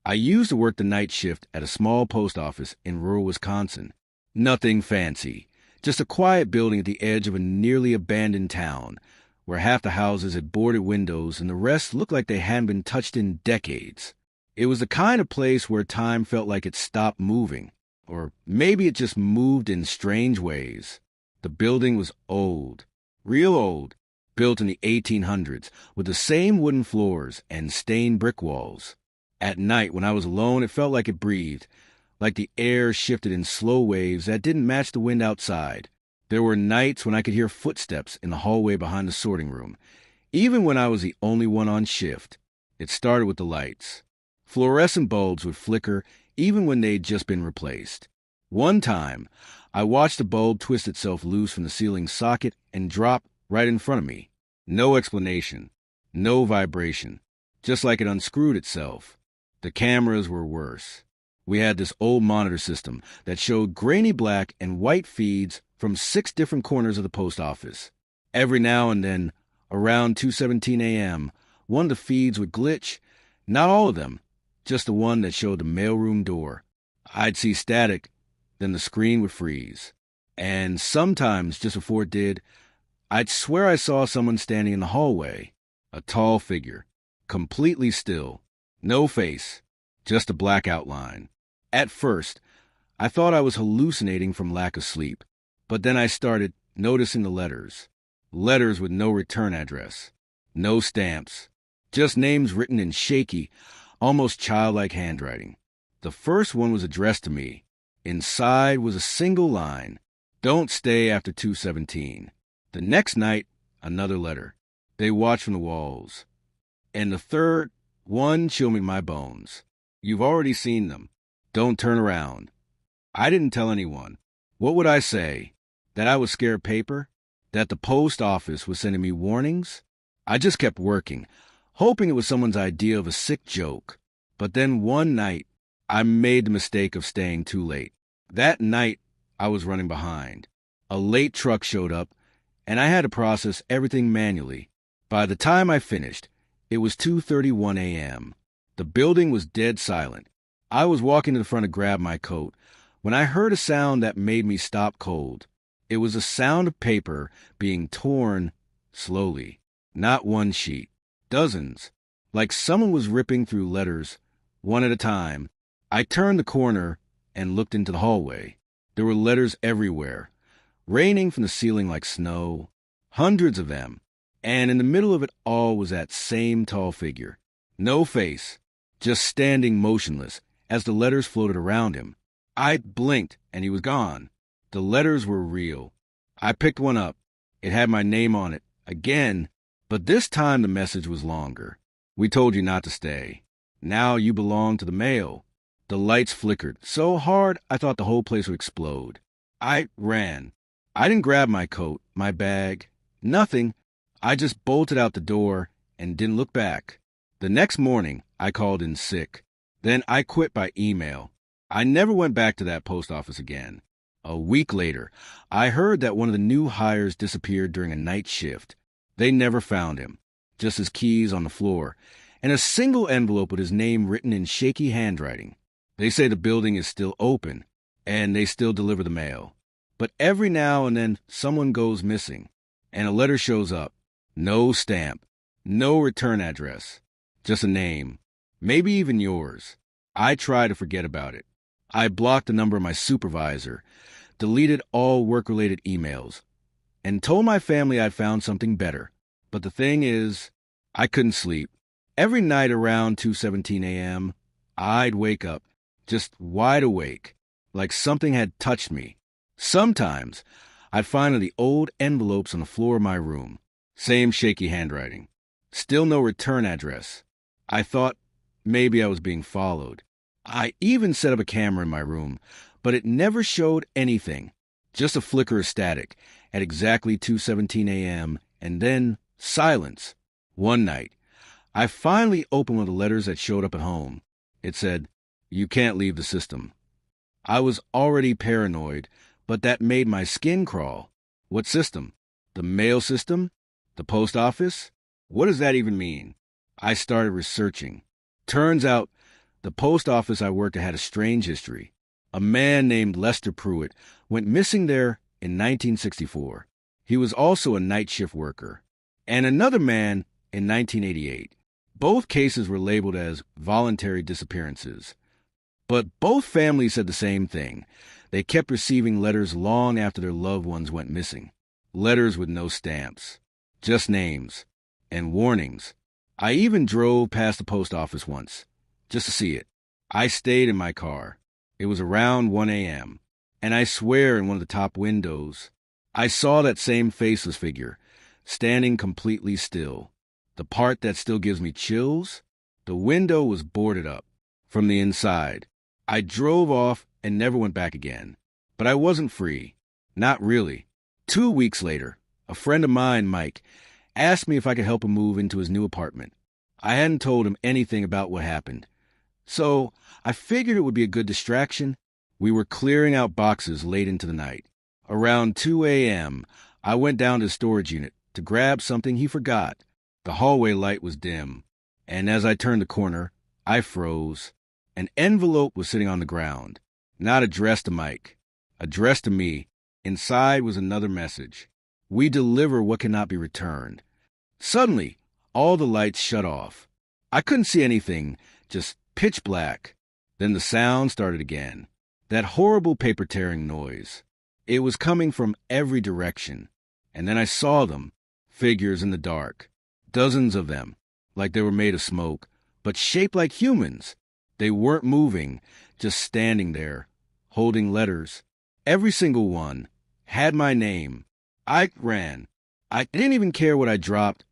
I used to work the night shift at a small post office in rural Wisconsin. Nothing fancy, just a quiet building at the edge of a nearly abandoned town, where half the houses had boarded windows and the rest looked like they hadn't been touched in decades. It was the kind of place where time felt like it stopped moving, or maybe it just moved in strange ways. The building was old, real old, built in the 1800s, with the same wooden floors and stained brick walls. At night, when I was alone, it felt like it breathed, like the air shifted in slow waves that didn't match the wind outside. There were nights when I could hear footsteps in the hallway behind the sorting room, even when I was the only one on shift. It started with the lights. Fluorescent bulbs would flicker even when they'd just been replaced. One time, I watched a bulb twist itself loose from the ceiling socket and drop right in front of me. No explanation, no vibration, just like it unscrewed itself. The cameras were worse. We had this old monitor system that showed grainy black and white feeds from 6 different corners of the post office. Every now and then, around 2:17 a.m., one of the feeds would glitch. Not all of them, just the one that showed the mailroom door. I'd see static, then the screen would freeze. And sometimes, just before it did, I'd swear I saw someone standing in the hallway. A tall figure, completely still, no face, just a black outline. At first, I thought I was hallucinating from lack of sleep, but then I started noticing the letters. Letters with no return address, no stamps, just names written in shaky, almost childlike handwriting. The first one was addressed to me. Inside was a single line, "Don't stay after 2:17. The next night, another letter. "They watch from the walls." And the third one chilled me my bones. "You've already seen them. Don't turn around." I didn't tell anyone. What would I say? That I was scared paper? That the post office was sending me warnings? I just kept working, hoping it was someone's idea of a sick joke. But then one night, I made the mistake of staying too late. That night, I was running behind. A late truck showed up, and I had to process everything manually. By the time I finished, it was 2:31 a.m. The building was dead silent. I was walking to the front to grab my coat when I heard a sound that made me stop cold. It was a sound of paper being torn slowly. Not one sheet, dozens, like someone was ripping through letters, one at a time. I turned the corner and looked into the hallway. There were letters everywhere, raining from the ceiling like snow, hundreds of them, and in the middle of it all was that same tall figure. No face, just standing motionless as the letters floated around him. I blinked and he was gone. The letters were real. I picked one up. It had my name on it, again, but this time the message was longer. "We told you not to stay. Now you belong to the mail." The lights flickered so hard I thought the whole place would explode. I ran. I didn't grab my coat, my bag, nothing. I just bolted out the door and didn't look back. The next morning, I called in sick. Then I quit by email. I never went back to that post office again. A week later, I heard that one of the new hires disappeared during a night shift. They never found him, just his keys on the floor, and a single envelope with his name written in shaky handwriting. They say the building is still open, and they still deliver the mail. But every now and then, someone goes missing, and a letter shows up. No stamp, no return address, just a name, maybe even yours. I try to forget about it. I blocked the number of my supervisor, deleted all work-related emails, and told my family I'd found something better. But the thing is, I couldn't sleep. Every night around 2:17 a.m., I'd wake up, just wide awake, like something had touched me. Sometimes, I'd find the old envelopes on the floor of my room. Same shaky handwriting. Still no return address. I thought maybe I was being followed. I even set up a camera in my room, but it never showed anything. Just a flicker of static at exactly 2:17 a.m., and then silence. One night, I finally opened one of the letters that showed up at home. It said, "You can't leave the system." I was already paranoid, but that made my skin crawl. What system? The mail system? The post office? What does that even mean? I started researching. Turns out, The post office I worked at had a strange history. A man named Lester Pruitt went missing there in 1964. He was also a night shift worker. And another man in 1988. Both cases were labeled as voluntary disappearances. But both families said the same thing. They kept receiving letters long after their loved ones went missing. Letters with no stamps, just names, and warnings. I even drove past the post office once, just to see it. I stayed in my car. It was around 1 a.m., and I swear in one of the top windows, I saw that same faceless figure, standing completely still. The part that still gives me chills, the window was boarded up from the inside. I drove off and never went back again. But I wasn't free. Not really. 2 weeks later, a friend of mine, Mike, asked me if I could help him move into his new apartment. I hadn't told him anything about what happened. So I figured it would be a good distraction. We were clearing out boxes late into the night. Around 2 a.m., I went down to the storage unit to grab something he forgot. The hallway light was dim, and as I turned the corner, I froze. An envelope was sitting on the ground, not addressed to Mike, addressed to me. Inside was another message. We deliver what cannot be returned. Suddenly, all the lights shut off. I couldn't see anything, just pitch black. Then the sound started again. That horrible paper tearing noise. It was coming from every direction. And then I saw them, figures in the dark. Dozens of them, like they were made of smoke, but shaped like humans. They weren't moving, just standing there, holding letters. Every single one had my name. I ran. I didn't even care what I dropped.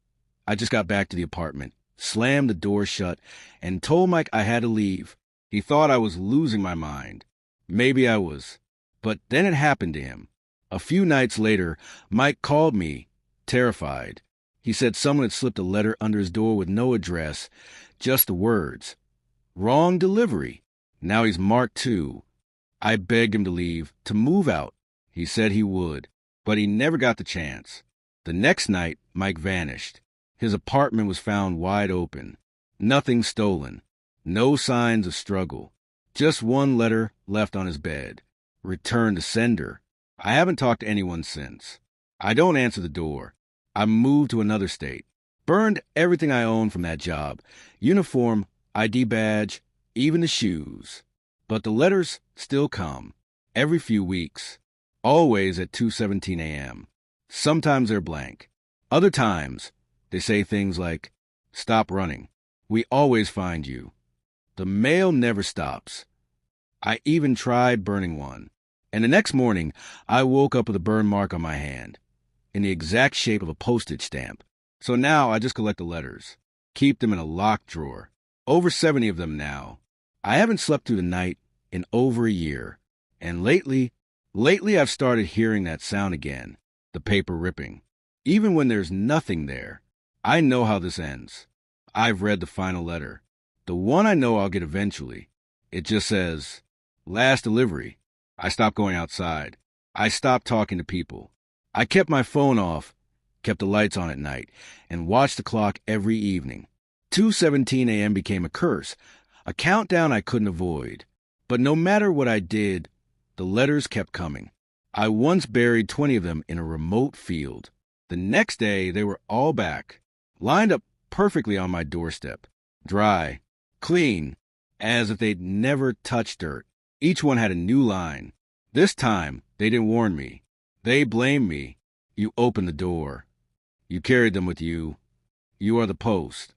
I just got back to the apartment, slammed the door shut, and told Mike I had to leave. He thought I was losing my mind. Maybe I was. But then it happened to him. A few nights later, Mike called me, terrified. He said someone had slipped a letter under his door with no address, just the words. Wrong delivery. Now he's marked too. I begged him to leave, to move out. He said he would, but he never got the chance. The next night, Mike vanished. His apartment was found wide open. Nothing stolen. No signs of struggle. Just one letter left on his bed. Returned to sender. I haven't talked to anyone since. I don't answer the door. I moved to another state. Burned everything I owned from that job. Uniform, ID badge, even the shoes. But the letters still come. Every few weeks. Always at 2:17 a.m. Sometimes they're blank. Other times, they say things like, "Stop running. We always find you." The mail never stops. I even tried burning one. And the next morning, I woke up with a burn mark on my hand, in the exact shape of a postage stamp. So now I just collect the letters, keep them in a locked drawer. Over 70 of them now. I haven't slept through the night in over a year. And lately I've started hearing that sound again, the paper ripping. Even when there's nothing there, I know how this ends. I've read the final letter. The one I know I'll get eventually. It just says, last delivery. I stopped going outside. I stopped talking to people. I kept my phone off, kept the lights on at night, and watched the clock every evening. 2:17 a.m. became a curse, a countdown I couldn't avoid. But no matter what I did, the letters kept coming. I once buried 20 of them in a remote field. The next day, they were all back, lined up perfectly on my doorstep, dry, clean, as if they'd never touched dirt. Each one had a new line. This time, they didn't warn me. They blamed me. You opened the door. You carried them with you. You are the post.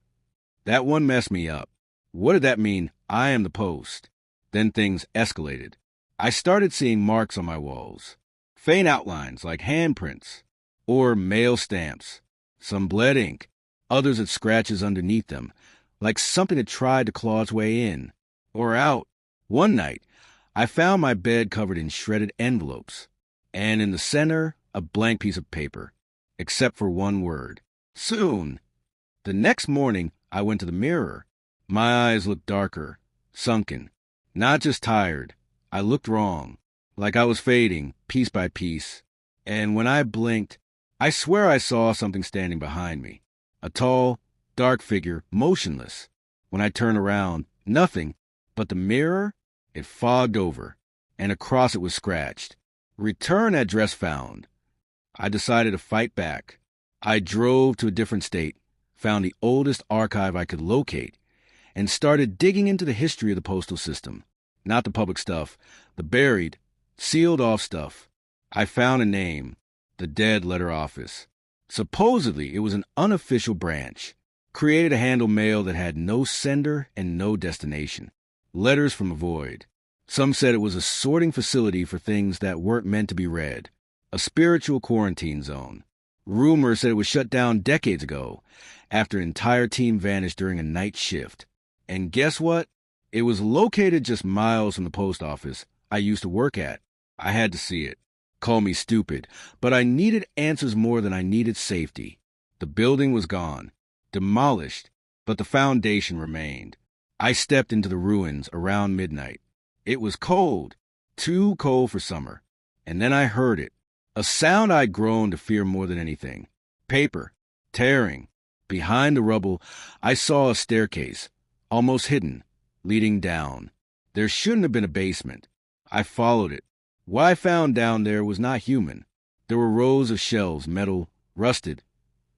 That one messed me up. What did that mean? I am the post. Then things escalated. I started seeing marks on my walls. Faint outlines like handprints. Or mail stamps. Some bled ink. Others had scratches underneath them, like something had tried to claw its way in. Or out. One night, I found my bed covered in shredded envelopes. And in the center, a blank piece of paper. Except for one word. Soon. The next morning, I went to the mirror. My eyes looked darker, sunken. Not just tired. I looked wrong. Like I was fading, piece by piece. And when I blinked, I swear I saw something standing behind me. A tall, dark figure, motionless. When I turned around, nothing But the mirror, it fogged over, and across it was scratched. Return address found. I decided to fight back. I drove to a different state, found the oldest archive I could locate, and started digging into the history of the postal system. Not the public stuff, the buried, sealed off stuff. I found a name, the Dead Letter Office. Supposedly, it was an unofficial branch, created to handle mail that had no sender and no destination. Letters from the void. Some said it was a sorting facility for things that weren't meant to be read, a spiritual quarantine zone. Rumors said it was shut down decades ago, after an entire team vanished during a night shift. And guess what? It was located just miles from the post office I used to work at. I had to see it. Call me stupid, but I needed answers more than I needed safety. The building was gone, demolished, but the foundation remained. I stepped into the ruins around midnight. It was cold, too cold for summer. And then I heard it, a sound I'd grown to fear more than anything. Paper, tearing. Behind the rubble, I saw a staircase, almost hidden, leading down. There shouldn't have been a basement. I followed it. What I found down there was not human. There were rows of shelves, metal, rusted,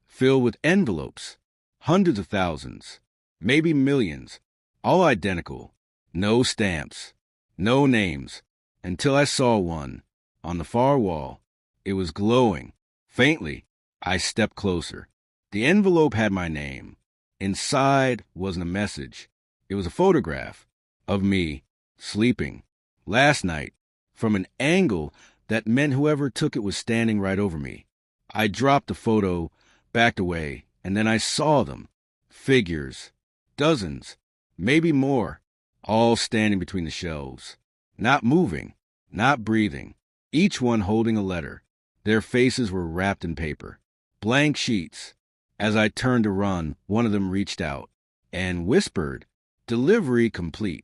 filled with envelopes, hundreds of thousands, maybe millions, all identical, no stamps, no names, until I saw one on the far wall. It was glowing, faintly. I stepped closer. The envelope had my name. Inside wasn't a message. It was a photograph of me, sleeping, last night, from an angle that meant whoever took it was standing right over me. I dropped the photo, backed away, and then I saw them. Figures. Dozens. Maybe more. All standing between the shelves. Not moving. Not breathing. Each one holding a letter. Their faces were wrapped in paper. Blank sheets. As I turned to run, one of them reached out and whispered, "Delivery complete."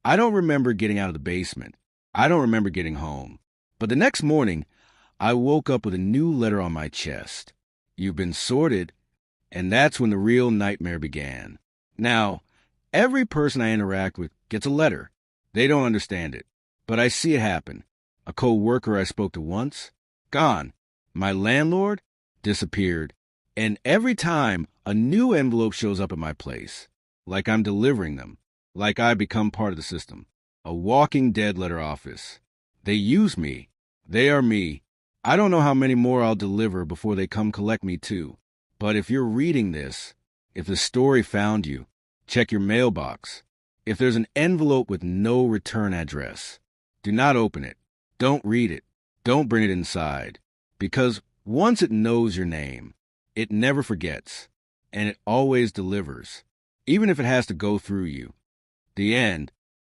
I don't remember getting out of the basement. I don't remember getting home. But the next morning, I woke up with a new letter on my chest. "You've been sorted." And that's when the real nightmare began. Now, every person I interact with gets a letter. They don't understand it, but I see it happen. A co-worker I spoke to once, gone. My landlord, disappeared. And every time, a new envelope shows up at my place. Like I'm delivering them. Like I become part of the system. A walking dead letter office. They use me. They are me. I don't know how many more I'll deliver before they come collect me too. But if you're reading this, if the story found you, check your mailbox. If there's an envelope with no return address, do not open it. Don't read it. Don't bring it inside. Because once it knows your name, it never forgets. And it always delivers. Even if it has to go through you. The end.